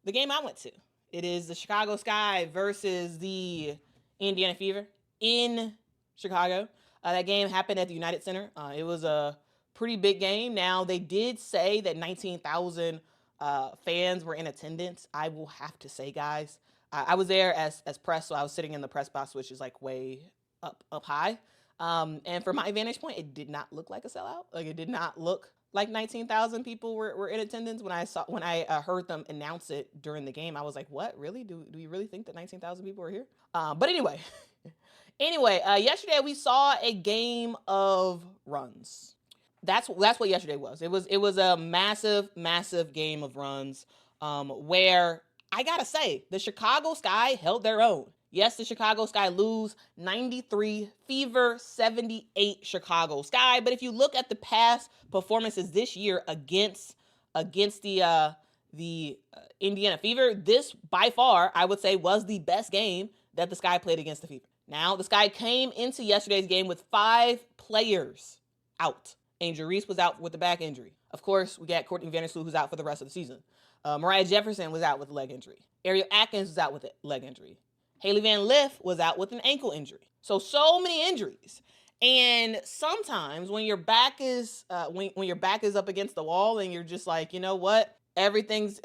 the game I went to. It is the Chicago Sky versus the Indiana Fever in Chicago. That game happened at the United Center. It was a pretty big game. Now, they did say that 19,000 fans were in attendance. I will have to say, guys, I was there as press, so I was sitting in the press box, which is like way up high. And from my vantage point, it did not look like a sellout. Like, it did not look like 19,000 people were in attendance. When I heard them announce it during the game, I was like, what, really? Do we really think that 19,000 people are here? But anyway, yesterday we saw a game of runs. That's what yesterday was. It was a massive game of runs, where I gotta say the Chicago Sky held their own. Yes, the Chicago Sky lose 93 Fever, 78 Chicago Sky. But if you look at the past performances this year against the Indiana Fever, this by far, I would say, was the best game that the Sky played against the Fever. Now, the Sky came into yesterday's game with 5 players out. Angel Reese was out with a back injury. Of course, we got Courtney Vandersloot, who's out for the rest of the season. Moriah Jefferson was out with a leg injury. Ariel Atkins was out with a leg injury. Hailey Van Lith was out with an ankle injury. So many injuries. And sometimes when your back is when your back is up against the wall and you're just like, you know what, everything's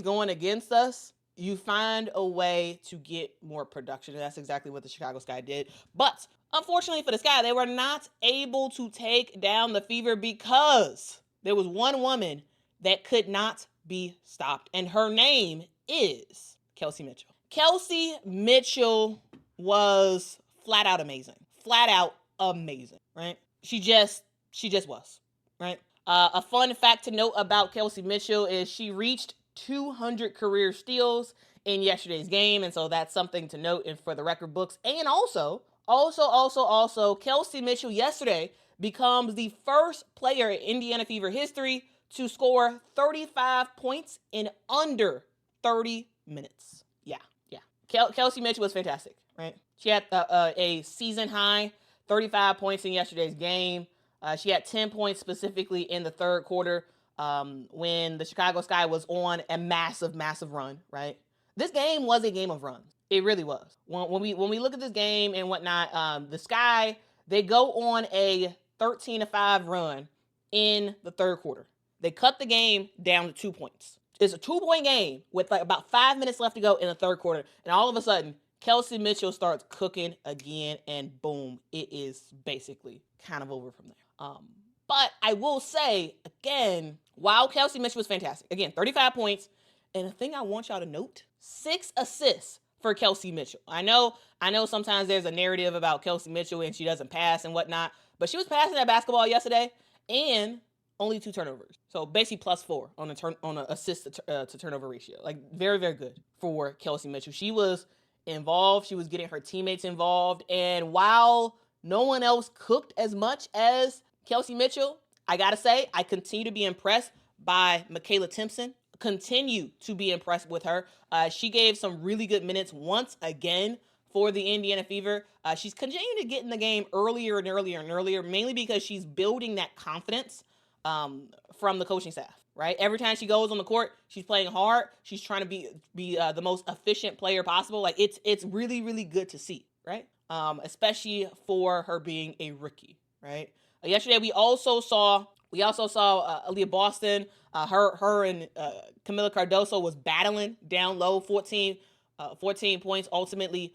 going against us, you find a way to get more production. And that's exactly what the Chicago Sky did. But unfortunately for the Sky, they were not able to take down the Fever because there was one woman that could not be stopped. And her name is Kelsey Mitchell. Kelsey Mitchell was flat out amazing, right? She just was, right? A fun fact to note about Kelsey Mitchell is she reached 200 career steals in yesterday's game, and so that's something to note for the record books. And also, Kelsey Mitchell yesterday becomes the first player in Indiana Fever history to score 35 points in under 30 minutes. Kelsey Mitchell was fantastic, right? She had a season high 35 points in yesterday's game. She had 10 points specifically in the third quarter when the Chicago Sky was on a massive run, right? This game was a game of runs. It really was. When we look at this game and whatnot, the Sky, they go on a 13-5 run in the third quarter. They cut the game down to 2 points. It's a 2-point game with like about 5 minutes left to go in the third quarter. And all of a sudden, Kelsey Mitchell starts cooking again, and boom, it is basically kind of over from there. But I will say, again, while Kelsey Mitchell was fantastic, again, 35 points, and the thing I want y'all to note, 6 assists for Kelsey Mitchell. I know sometimes there's a narrative about Kelsey Mitchell and she doesn't pass and whatnot, but she was passing that basketball yesterday, and only 2 turnovers. So basically +4 on a assist to turnover ratio. Like, very good for Kelsey Mitchell. She was involved. She was getting her teammates involved. And while no one else cooked as much as Kelsey Mitchell, I got to say, I continue to be impressed by Michaela Timpson. Continue to be impressed with her. She gave some really good minutes once again for the Indiana Fever. She's continuing to get in the game earlier and earlier, mainly because she's building that confidence from the coaching staff, right? Every time she goes on the court, she's playing hard. She's trying to be the most efficient player possible. Like, it's really good to see, right? Especially for her being a rookie, right? Yesterday we also saw Aaliyah Boston. Her and Camila Cardoso was battling down low. 14 points ultimately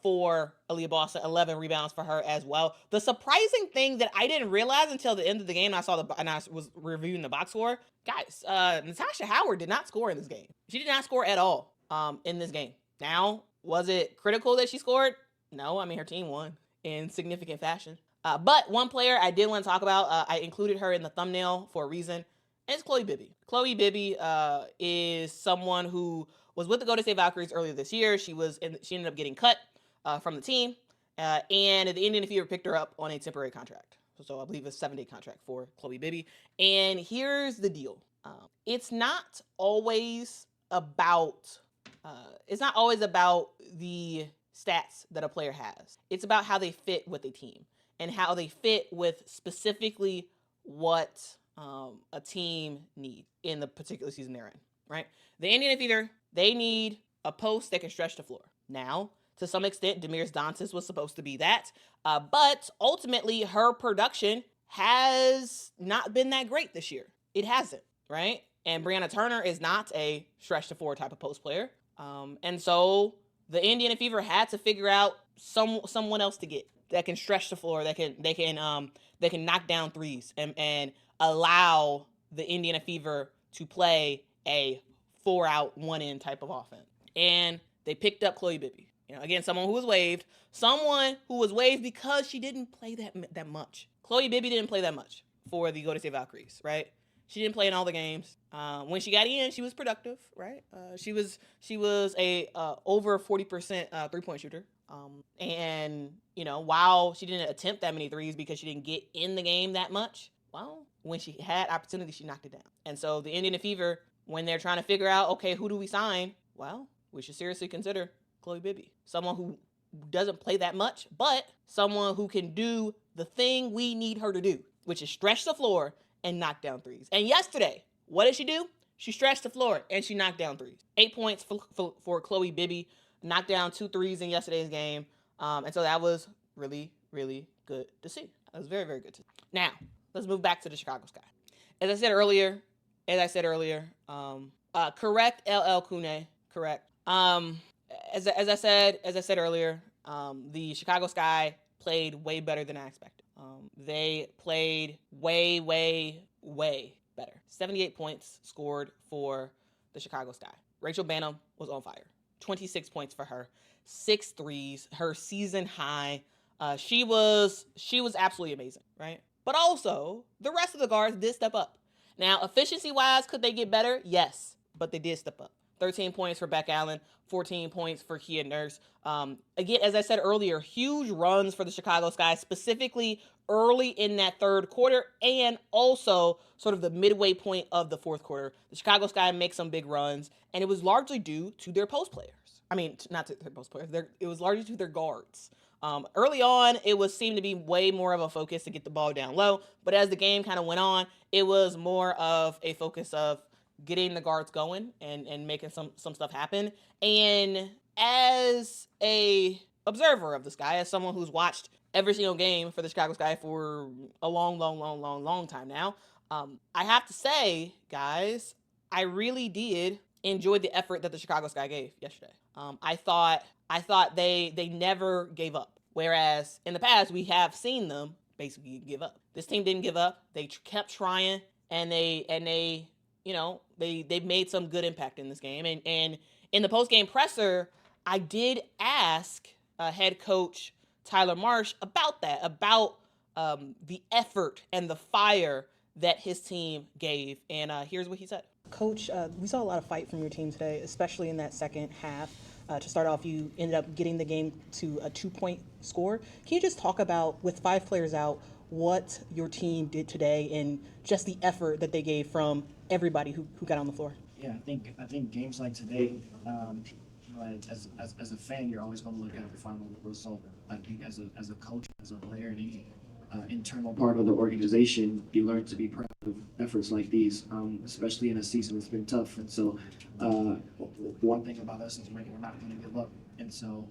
for Aaliyah Boston, 11 rebounds for her as well. The surprising thing that I didn't realize until the end of the game, and I was reviewing the box score, guys, Natasha Howard did not score in this game. She did not score at all in this game. Now, was it critical that she scored? No, I mean, her team won in significant fashion. But one player I did want to talk about, I included her in the thumbnail for a reason, and it's Khloe Bybby. Khloe Bybby is someone who was with the Golden State Valkyries earlier this year. She ended up getting cut from the team, and the Indiana Fever picked her up on a temporary contract. So I believe a 7-day contract for Khloe Bybby. And here's the deal: it's not always about the stats that a player has. It's about how they fit with a team and how they fit with specifically what a team needs in the particular season they're in, right? The Indiana Fever They need a post that can stretch the floor. Now, to some extent, Demiris Dantas was supposed to be that. But ultimately, her production has not been that great this year. It hasn't, right? And Brianna Turner is not a stretch the floor type of post player. And so the Indiana Fever had to figure out someone else to get that can stretch the floor, that can knock down threes and allow the Indiana Fever to play a 4-out, 1-in type of offense. And they picked up Khloe Bybby. Again, someone who was waived because she didn't play that much. Khloe Bybby didn't play that much for the Golden State Valkyries, right? She didn't play in all the games. When she got in, she was productive, right? She was a over 40% 3-point shooter. And while she didn't attempt that many threes because she didn't get in the game that much, well, when she had opportunity, she knocked it down. And so the Indiana Fever, when they're trying to figure out, okay, who do we sign? Well, we should seriously consider Khloe Bybby, someone who doesn't play that much, but someone who can do the thing we need her to do, which is stretch the floor and knock down threes. And yesterday, what did she do? She stretched the floor and she knocked down threes. 8 points for Khloe Bybby, knocked down 2 threes in yesterday's game. And so that was really, really good to see. That was very, very good to see. Now, let's move back to the Chicago Sky. As I said earlier, correct LL Kune, correct. As I said earlier, the Chicago Sky played way better than I expected. They played way, way, way better. 78 points scored for the Chicago Sky. Rachel Banham was on fire. 26 points for her. 6 threes, her season high. She was absolutely amazing, right? But also, the rest of the guards did step up. Now, efficiency-wise, could they get better? Yes, but they did step up. 13 points for Beck Allen, 14 points for Kia Nurse. Again, as I said earlier, huge runs for the Chicago Sky, specifically early in that third quarter and also sort of the midway point of the fourth quarter. The Chicago Sky makes some big runs, and it was largely due to their post players. I mean, not to their post players. It was largely to their guards. Early on, it seemed to be way more of a focus to get the ball down low, but as the game kind of went on, it was more of a focus of getting the guards going and making some stuff happen. And as a observer of the Sky, as someone who's watched every single game for the Chicago Sky for a long time now, I have to say, guys, I really did enjoy the effort that the Chicago Sky gave yesterday. I thought they never gave up. Whereas in the past, we have seen them basically give up. This team didn't give up. They kept trying, and they made some good impact in this game. And in the post-game presser, I did ask head coach Tyler Marsh about that, about the effort and the fire that his team gave. And here's what he said. Coach, we saw a lot of fight from your team today, especially in that second half. To start off, you ended up getting the game to a 2-point score. Can you just talk about, with 5 players out, what your team did today and just the effort that they gave from everybody who got on the floor? Yeah, I think games like today, as a fan, you're always going to look at the final result. I think as a coach, as a player, and any internal part of the organization, you learn to be proud of efforts like these, especially in a season that's been tough. And so, one thing about us is we're not going to give up. And so,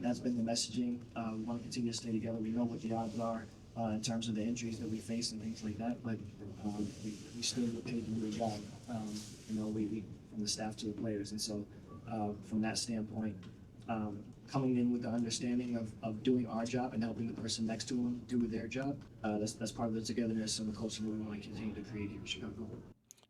that's been the messaging. We want to continue to stay together. We know what the odds are in terms of the injuries that we face and things like that, but we still get paid to do the job. We from the staff to the players. And so, from that standpoint, coming in with the understanding of doing our job and helping the person next to them do their job, that's part of the togetherness and the culture that we want to continue to create here in Chicago.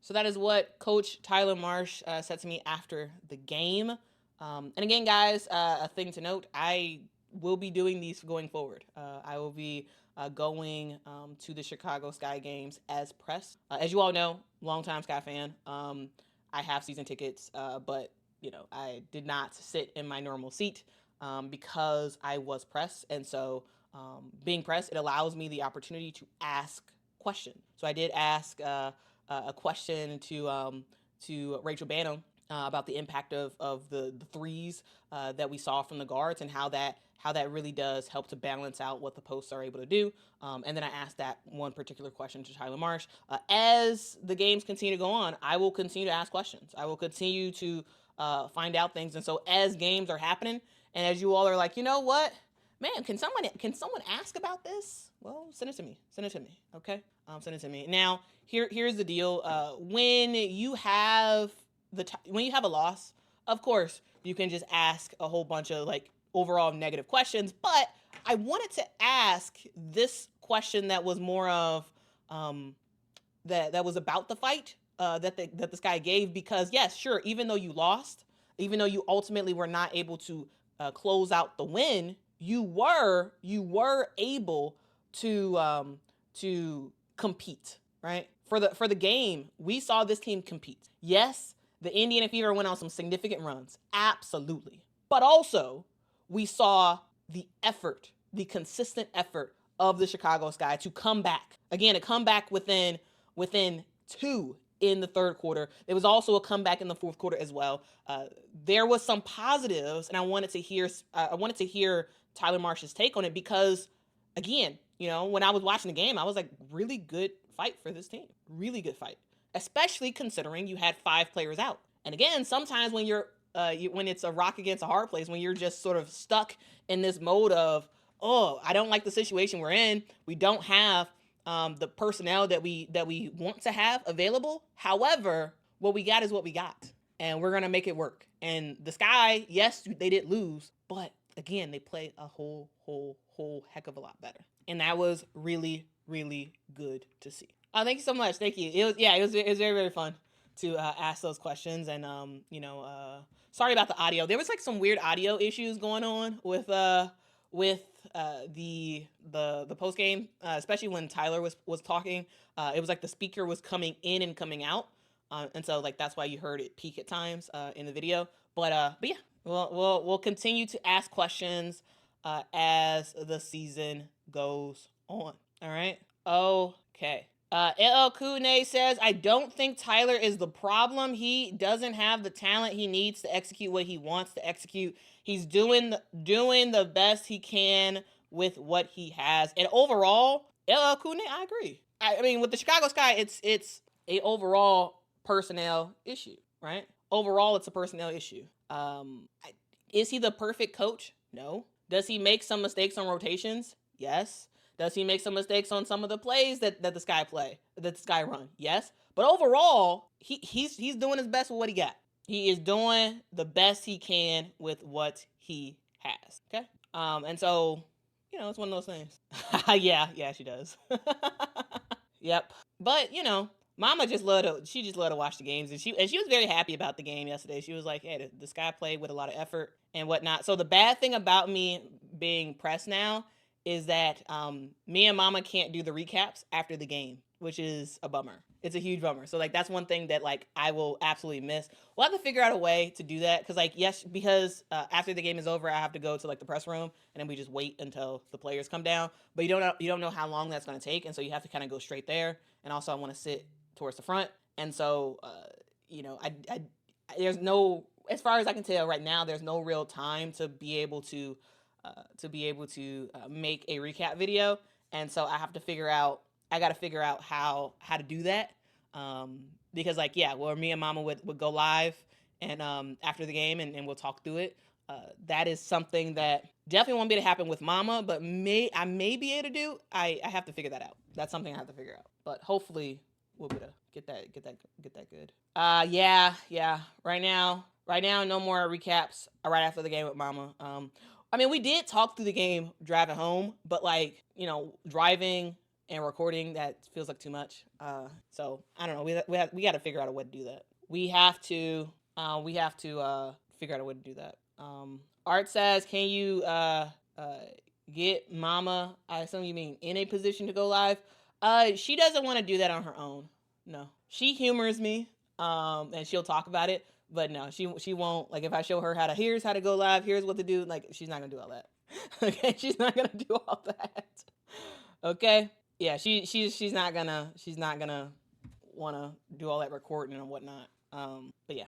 So that is what Coach Tyler Marsh said to me after the game. And again, guys, a thing to note, I will be doing these going forward. I will be going to the Chicago Sky games as press. As you all know, longtime Sky fan, I have season tickets, but I did not sit in my normal seat because I was press. And so being press, it allows me the opportunity to ask questions. So I did ask a question to Rachel Banham about the impact of the threes that we saw from the guards and how that really does help to balance out what the posts are able to do. And then I asked that one particular question to Tyler Marsh. As the games continue to go on, I will continue to ask questions. I will continue to find out things. And so as games are happening, and as you all are like, you know what, man, can someone ask about this? Well, send it to me. Okay, send it to me. Now, here's the deal. When you have a loss, of course you can just ask a whole bunch of like overall negative questions. But I wanted to ask this question that was more of that was about the fight that this guy gave, because yes, sure, even though you lost, even though you ultimately were not able to close out the win, you were able to compete, right? For the game, we saw this team compete. Yes, the Indiana Fever went on some significant runs, absolutely, but also we saw the effort, the consistent effort of the Chicago Sky to come back. Again, a comeback within 2 in the third quarter. There was also a comeback in the fourth quarter as well. There was some positives, and I wanted to hear Tyler Marsh's take on it, because, again, when I was watching the game, I was like, really good fight for this team. Really good fight, especially considering you had 5 players out. And again, sometimes when when it's a rock against a hard place, when you're just sort of stuck in this mode of, oh, I don't like the situation we're in. We don't have the personnel that we want to have available. However, what we got is what we got, and we're gonna make it work. And the Sky, yes, they did lose, but again, they play a whole heck of a lot better, and that was really, really good to see. Thank you so much. Thank you. It was very, very fun to ask those questions, and sorry about the audio. There was like some weird audio issues going on with the post game, especially when Tyler was talking. It was like the speaker was coming in and coming out, and so like that's why you heard it peak at times in the video. But yeah, we'll continue to ask questions as the season goes on. All right. Okay. LL Kune says, I don't think Tyler is the problem. He doesn't have the talent he needs to execute what he wants to execute. He's doing the best he can with what he has. And overall, LL Kune, I agree. I mean, with the Chicago Sky, it's a overall personnel issue, right? Overall, it's a personnel issue. Is he the perfect coach? No. Does he make some mistakes on rotations? Yes. Does he make some mistakes on some of the plays that the Sky run? Yes. But overall, he's doing his best with what he got. He is doing the best he can with what he has. Okay. And so, it's one of those things. yeah, she does. Yep. But, Mama just loved to watch the games, and she was very happy about the game yesterday. She was like, hey, the Sky played with a lot of effort and whatnot. So the bad thing about me being pressed now is that me and Mama can't do the recaps after the game, which is a bummer. It's a huge bummer. So like that's one thing that like I will absolutely miss. We'll have to figure out a way to do that, because after the game is over, I have to go to like the press room, and then we just wait until the players come down. But you don't know how long that's going to take, and so you have to kind of go straight there. And also I want to sit towards the front, and so I there's no, as far as I can tell right now, there's no real time to be able to make a recap video. And so I got to figure out how to do that. Because me and Mama would go live and after the game, and we'll talk through it. That is something that definitely won't be able to happen with Mama, but I may be able to do. I have to figure that out. That's something I have to figure out. But hopefully we'll be able to get that good. Yeah. Right now, no more recaps right after the game with Mama. I mean, we did talk through the game driving home, but driving and recording, that feels like too much. So I don't know. We got to figure out a way to do that. We have to figure out a way to do that. Art says, can you get Mama, I assume you mean in a position to go live? She doesn't want to do that on her own. No. She humors me, and she'll talk about it. But no, she won't. Like if I show her here's how to go live, here's what to do, like she's not gonna do all that. Okay, she's not gonna do all that. Okay, yeah, she's not gonna wanna do all that recording and whatnot. But yeah,